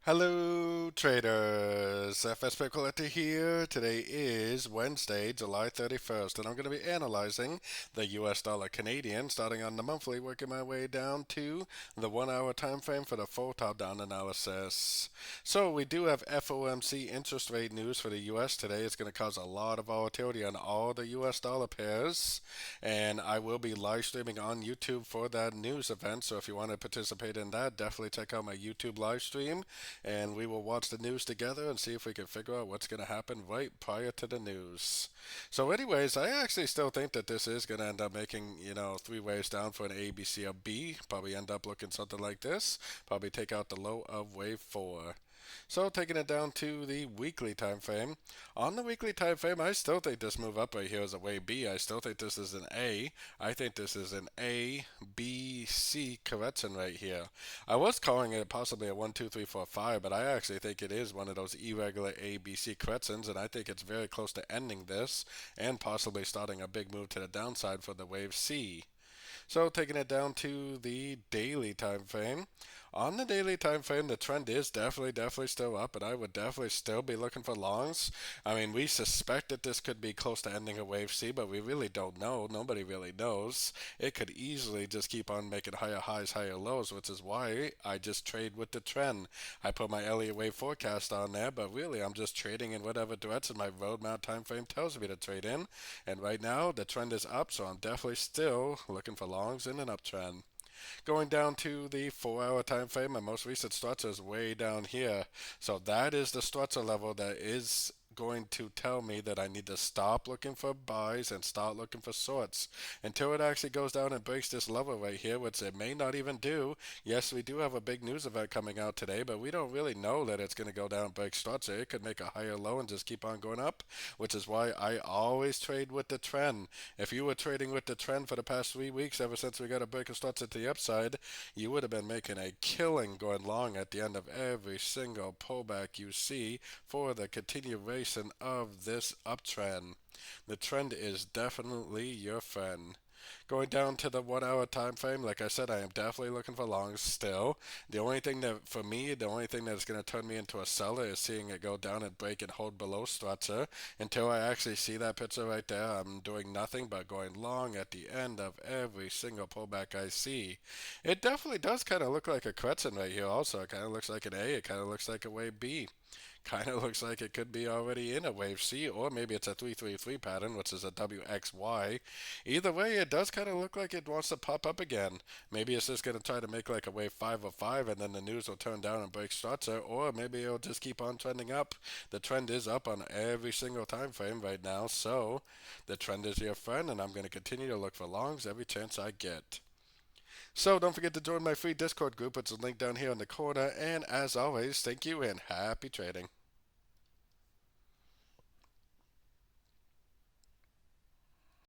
Hello, traders. FX Pip Collector here. Today is Wednesday, July 31st, and I'm going to be analyzing the US dollar Canadian, starting on the monthly, working my way down to the 1 hour time frame for the full top down analysis. So, we do have FOMC interest rate news for the US today. It's going to cause a lot of volatility on all the US dollar pairs, and I will be live streaming on YouTube for that news event. So, if you want to participate in that, definitely check out my YouTube live stream and we will watch the news together and see if we can figure out what's going to happen right prior to the news. So, anyways, I actually still think that this is going to end up making, three waves down for an A, B, C, or B. Probably end up looking something like this. Probably take out the low of wave 4. So taking it down to the weekly time frame. On the weekly time frame, I still think this move up right here is a wave B. I still think this is an A. I think this is an A, B, C correction right here. I was calling it possibly a 1, 2, 3, 4, 5, but I actually think it is one of those irregular A, B, C corrections, and I think it's very close to ending this and possibly starting a big move to the downside for the wave C. So taking it down to the daily time frame. On the daily time frame, the trend is definitely still up, and I would definitely still be looking for longs. I mean, we suspect that this could be close to ending a wave C, but we really don't know. Nobody really knows. It could easily just keep on making higher highs, higher lows, which is why I just trade with the trend. I put my Elliot wave forecast on there, but really I'm just trading in whatever direction my roadmap time frame tells me to trade in. And right now the trend is up, so I'm definitely still looking for longs in an uptrend. Going down to the 4 hour time frame, my most recent structure is way down here. So that is the structure level that is going to tell me that I need to stop looking for buys and start looking for shorts until it actually goes down and breaks this level right here, which it may not even do. Yes, we do have a big news event coming out today, but we don't really know that it's going to go down and break structure. It could make a higher low and just keep on going up, which is why I always trade with the trend. If you were trading with the trend for the past 3 weeks, ever since we got a break of structure to the upside, you would have been making a killing going long at the end of every single pullback you see for the continuation of this uptrend. The trend is definitely your friend. Going down to the 1 hour time frame, like I said, I am definitely looking for longs still. The only thing that, for me, the only thing that's going to turn me into a seller is seeing it go down and break and hold below structure. Until I actually see that picture right there, I'm doing nothing but going long at the end of every single pullback I see. It definitely does kind of look like a correction right here also. It kind of looks like an A, it kind of looks like a wave B. Kind of looks like it could be already in a wave C, or maybe it's a 333 pattern, which is a WXY. Either way, it does kind of look like it wants to pop up again. Maybe it's just going to try to make like a wave 5 or 5, and then the news will turn down and break structure, or maybe it'll just keep on trending up. The trend is up on every single time frame right now, so the trend is your friend, and I'm going to continue to look for longs every chance I get. So don't forget to join my free Discord group. It's a link down here in the corner. And as always, thank you and happy trading.